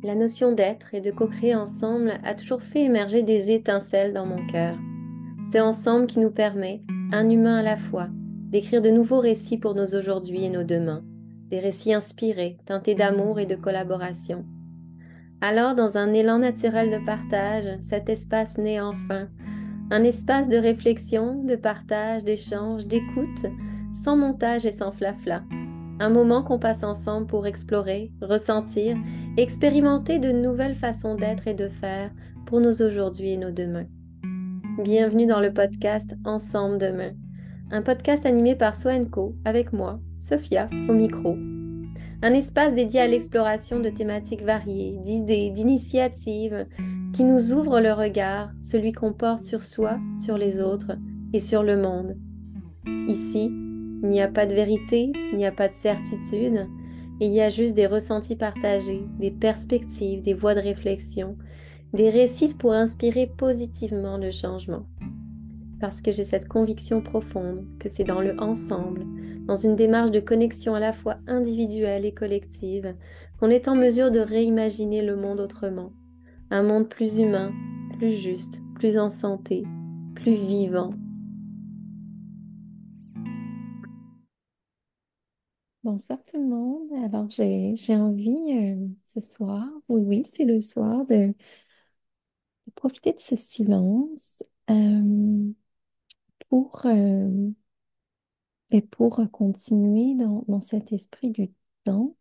La notion d'être et de co-créer ensemble a toujours fait émerger des étincelles dans mon cœur. C'est ensemble qui nous permet, un humain à la fois, d'écrire de nouveaux récits pour nos aujourd'hui et nos demain, des récits inspirés, teintés d'amour et de collaboration. Alors, dans un élan naturel de partage, cet espace naît enfin, un espace de réflexion, de partage, d'échange, d'écoute, sans montage et sans flafla. Un moment qu'on passe ensemble pour explorer, ressentir, expérimenter de nouvelles façons d'être et de faire pour nos aujourd'hui et nos demain. Bienvenue dans le podcast Ensemble demain, un podcast animé par Soenco avec moi, Sophia, au micro. Un espace dédié à l'exploration de thématiques variées, d'idées, d'initiatives qui nous ouvrent le regard, celui qu'on porte sur soi, sur les autres et sur le monde. Ici, il n'y a pas de vérité, il n'y a pas de certitude, il y a juste des ressentis partagés, des perspectives, des voies de réflexion, des récits pour inspirer positivement le changement. Parce que j'ai cette conviction profonde que c'est dans le ensemble, dans une démarche de connexion à la fois individuelle et collective, qu'on est en mesure de réimaginer le monde autrement. Un monde plus humain, plus juste, plus en santé, plus vivant. Bonsoir tout le monde. Alors j'ai envie ce soir, oui oui, c'est le soir, de profiter de ce silence pour pour continuer dans cet esprit du temps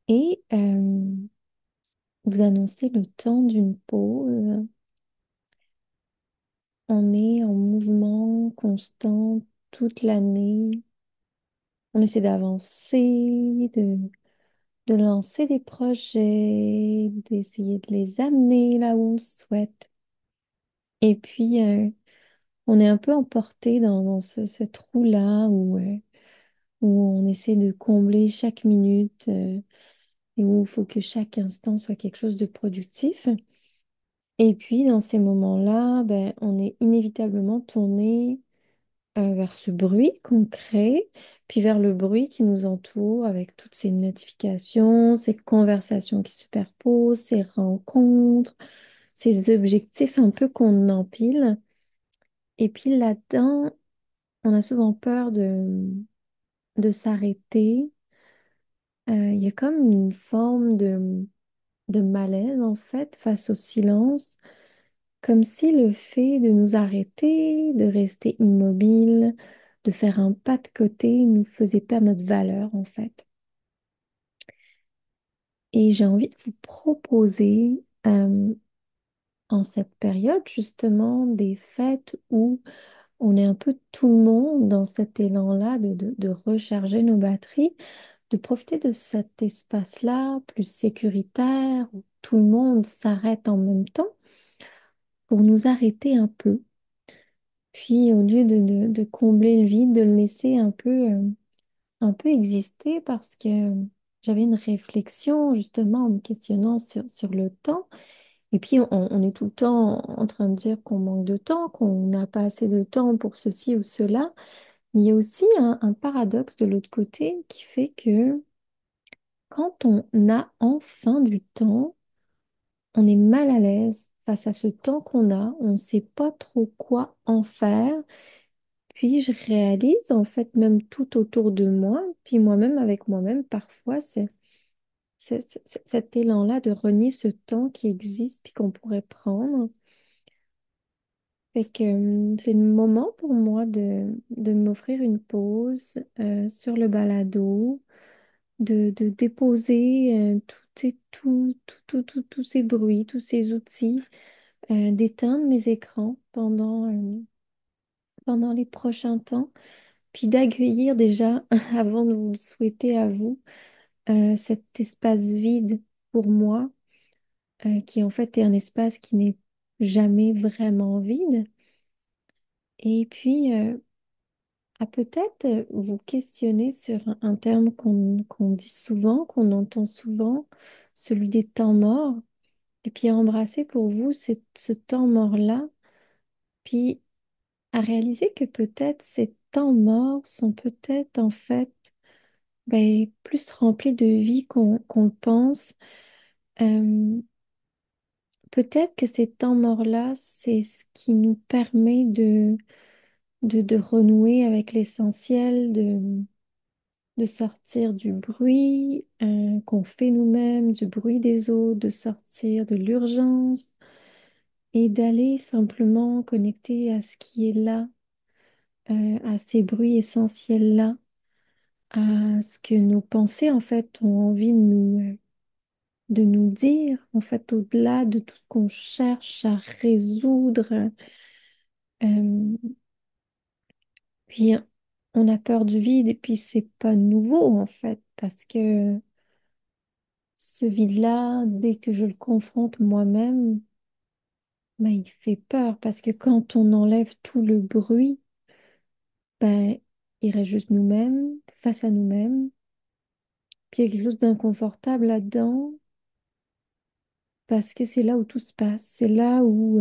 et vous annoncer le temps d'une pause. On est en mouvement constant toute l'année. On essaie d'avancer, de lancer des projets, d'essayer de les amener là où on le souhaite. Et puis, on est un peu emporté dans cette roue-là où on essaie de combler chaque minute et où il faut que chaque instant soit quelque chose de productif. Et puis, dans ces moments-là, ben, on est inévitablement tourné vers ce bruit qu'on crée, puis vers le bruit qui nous entoure avec toutes ces notifications, ces conversations qui se superposent, ces rencontres, ces objectifs un peu qu'on empile. Et puis là-dedans, on a souvent peur de s'arrêter. Il y a comme une forme de malaise en fait face au silence, comme si le fait de nous arrêter, de rester immobile, de faire un pas de côté nous faisait perdre notre valeur en fait. Et j'ai envie de vous proposer en cette période justement des fêtes où on est un peu tout le monde dans cet élan-là de recharger nos batteries, de profiter de cet espace-là plus sécuritaire où tout le monde s'arrête en même temps pour nous arrêter un peu. Puis au lieu de combler le vide, de le laisser un peu exister parce que j'avais une réflexion justement en me questionnant sur le temps. Et puis on est tout le temps en train de dire qu'on manque de temps, qu'on n'a pas assez de temps pour ceci ou cela. Mais il y a aussi un paradoxe de l'autre côté qui fait que quand on a enfin du temps, on est mal à l'aise face à ce temps qu'on a, on ne sait pas trop quoi en faire. Puis je réalise en fait même tout autour de moi, puis moi-même avec moi-même, parfois cet élan-là de renier ce temps qui existe puis qu'on pourrait prendre. Fait que c'est le moment pour moi de m'offrir une pause sur le balado, de déposer tous ces bruits, tous ces outils, d'éteindre mes écrans pendant les prochains temps, puis d'accueillir déjà, avant de vous le souhaiter à vous, cet espace vide pour moi, qui en fait est un espace qui n'est jamais vraiment vide. Et puis, à peut-être vous questionner sur un terme qu'on dit souvent, qu'on entend souvent, celui des temps morts, et puis à embrasser pour vous ce temps mort-là, puis à réaliser que peut-être ces temps morts sont peut-être en fait ben, plus remplis de vie qu'on le pense, Euh, Peut-être que ces temps morts-là, c'est ce qui nous permet de renouer avec l'essentiel, de sortir du bruit qu'on fait nous-mêmes, du bruit des autres, de sortir de l'urgence et d'aller simplement connecter à ce qui est là, à ces bruits essentiels-là, à ce que nos pensées, en fait, ont envie de nous dire, en fait, au-delà de tout ce qu'on cherche à résoudre. Euh, Puis on a peur du vide et puis c'est pas nouveau, en fait, parce que ce vide-là, dès que je le confronte moi-même, ben, il fait peur parce que quand on enlève tout le bruit, ben, il reste juste nous-mêmes, face à nous-mêmes. Puis il y a quelque chose d'inconfortable là-dedans parce que c'est là où tout se passe. C'est là où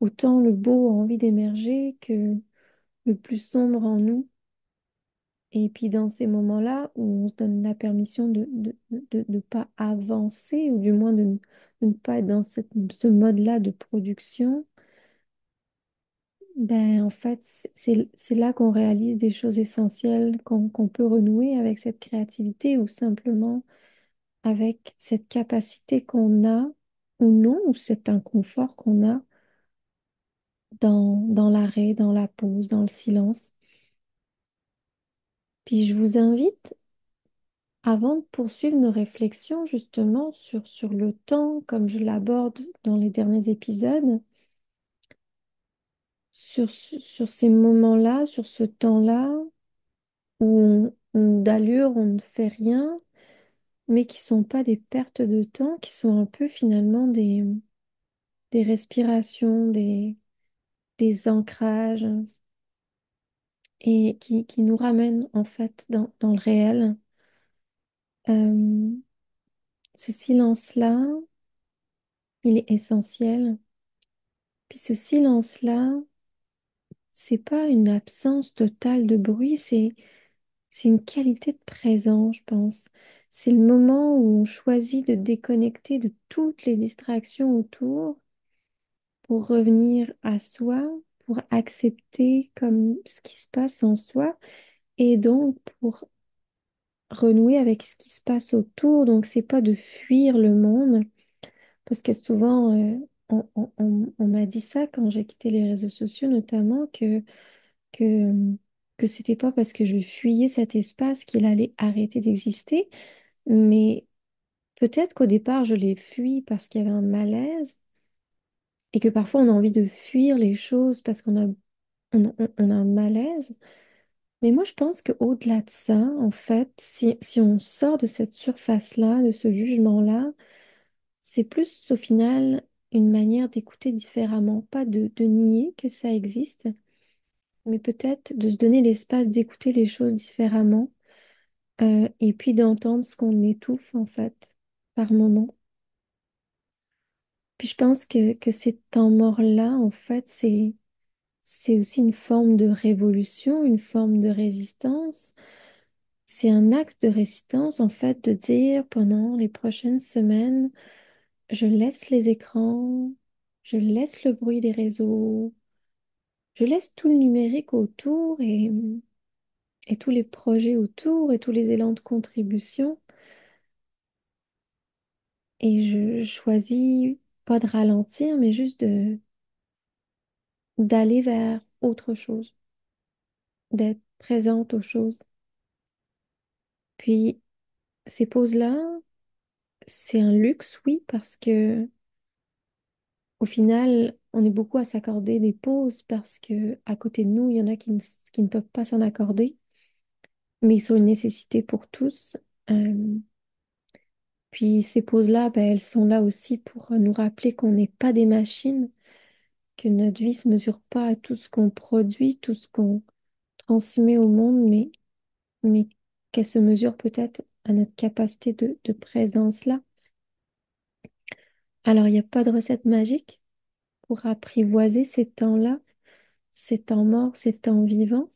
autant le beau a envie d'émerger que le plus sombre en nous. Et puis dans ces moments-là où on se donne la permission de ne pas avancer, ou du moins de ne pas être dans ce mode-là de production, ben en fait, c'est là qu'on réalise des choses essentielles, qu'on peut renouer avec cette créativité ou simplement avec cette capacité qu'on a, ou non, ou cet inconfort qu'on a dans l'arrêt, dans la pause, dans le silence. Puis je vous invite avant de poursuivre nos réflexions justement sur le temps, comme je l'aborde dans les derniers épisodes, sur ces moments-là, sur ce temps-là où d'allure on ne fait rien, mais qui sont pas des pertes de temps, qui sont un peu finalement des respirations, des ancrages, et qui nous ramènent en fait dans le réel. Euh, Ce silence-là, il est essentiel. Puis ce silence-là, c'est pas une absence totale de bruit, c'est une qualité de présence, je pense. C'est le moment où on choisit de déconnecter de toutes les distractions autour pour revenir à soi, pour accepter comme ce qui se passe en soi et donc pour renouer avec ce qui se passe autour. Donc c'est pas de fuir le monde parce que souvent on m'a dit ça quand j'ai quitté les réseaux sociaux notamment que, que c'était pas parce que je fuyais cet espace qu'il allait arrêter d'exister, mais peut-être qu'au départ, je l'ai fui parce qu'il y avait un malaise et que parfois on a envie de fuir les choses parce on a un malaise. Mais moi, je pense qu'au-delà de ça, en fait, si on sort de cette surface-là, de ce jugement-là, c'est plus au final une manière d'écouter différemment, pas de nier que ça existe, mais peut-être de se donner l'espace d'écouter les choses différemment et puis d'entendre ce qu'on étouffe en fait par moment. Puis je pense que ces temps morts-là, en fait, c'est aussi une forme de révolution, une forme de résistance. C'est un axe de résistance, en fait, de dire pendant les prochaines semaines, je laisse les écrans, je laisse le bruit des réseaux, je laisse tout le numérique autour et tous les projets autour et tous les élans de contribution. Et je choisis pas de ralentir, mais juste d'aller vers autre chose, d'être présente aux choses. Puis ces pauses-là, c'est un luxe, oui, parce que au final, on est beaucoup à s'accorder des pauses parce que à côté de nous, il y en a qui ne peuvent pas s'en accorder, mais ils sont une nécessité pour tous. Euh, Puis ces pauses-là, ben, elles sont là aussi pour nous rappeler qu'on n'est pas des machines, que notre vie se mesure pas à tout ce qu'on produit, tout ce qu'on transmet au monde, mais qu'elle se mesure peut-être à notre capacité de présence là. Alors, il n'y a pas de recette magique pour apprivoiser ces temps-là, ces temps morts, ces temps vivants,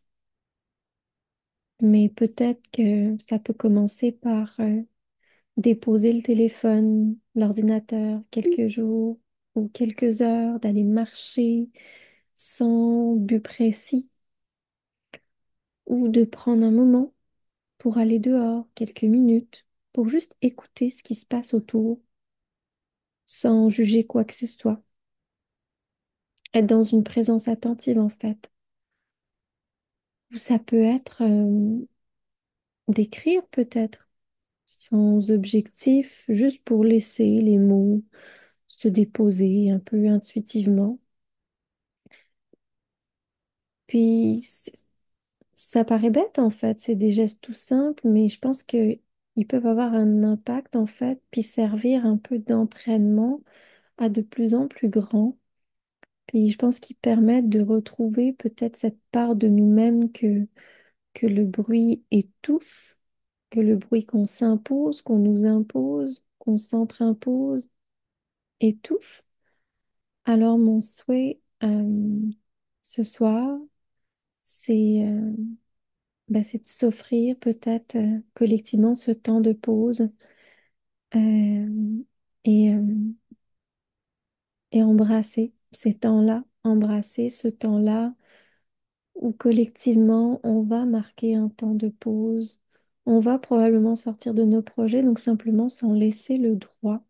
mais peut-être que ça peut commencer par déposer le téléphone, l'ordinateur quelques jours ou quelques heures, d'aller marcher sans but précis ou de prendre un moment pour aller dehors quelques minutes pour juste écouter ce qui se passe autour sans juger quoi que ce soit. Être dans une présence attentive en fait. Ou ça peut être d'écrire peut-être sans objectif, juste pour laisser les mots se déposer un peu intuitivement. Puis ça paraît bête en fait, c'est des gestes tout simples, mais je pense que ils peuvent avoir un impact en fait, puis servir un peu d'entraînement à de plus en plus grand. Puis je pense qu'ils permettent de retrouver peut-être cette part de nous-mêmes que le bruit étouffe, que le bruit qu'on s'impose, qu'on nous impose, qu'on s'entre-impose, étouffe. Alors mon souhait ce soir, c'est c'est de s'offrir peut-être collectivement ce temps de pause euh, et, euh, et embrasser ces temps-là, embrasser ce temps-là où collectivement on va marquer un temps de pause. On va probablement sortir de nos projets, donc simplement s'en laisser le droit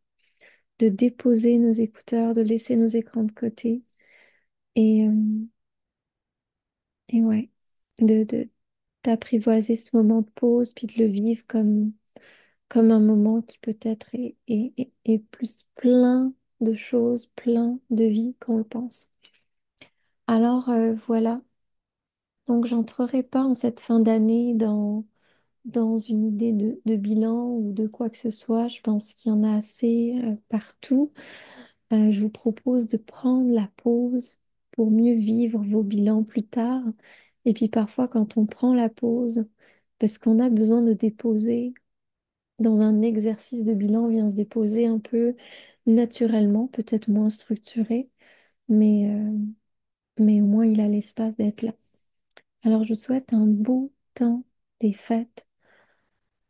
de déposer nos écouteurs, de laisser nos écrans de côté et, et ouais, d'apprivoiser ce moment de pause puis de le vivre comme un moment qui peut-être est plus plein de choses, plein de vie qu'on le pense. Alors voilà, donc j'entrerai pas en cette fin d'année dans une idée de bilan ou de quoi que ce soit. Je pense qu'il y en a assez partout. Je vous propose de prendre la pause pour mieux vivre vos bilans plus tard. Et puis parfois, quand on prend la pause, parce qu'on a besoin de déposer dans un exercice de bilan, on vient se déposer un peu naturellement, peut-être moins structuré, mais au moins il a l'espace d'être là. Alors je vous souhaite un beau temps des fêtes,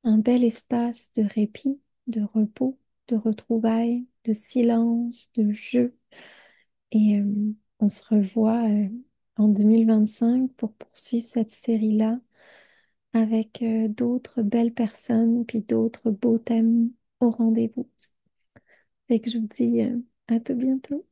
un bel espace de répit, de repos, de retrouvailles, de silence, de jeu. Et on se revoit en 2025 pour poursuivre cette série-là avec d'autres belles personnes, puis d'autres beaux thèmes au rendez-vous. Et que je vous dis à tout bientôt.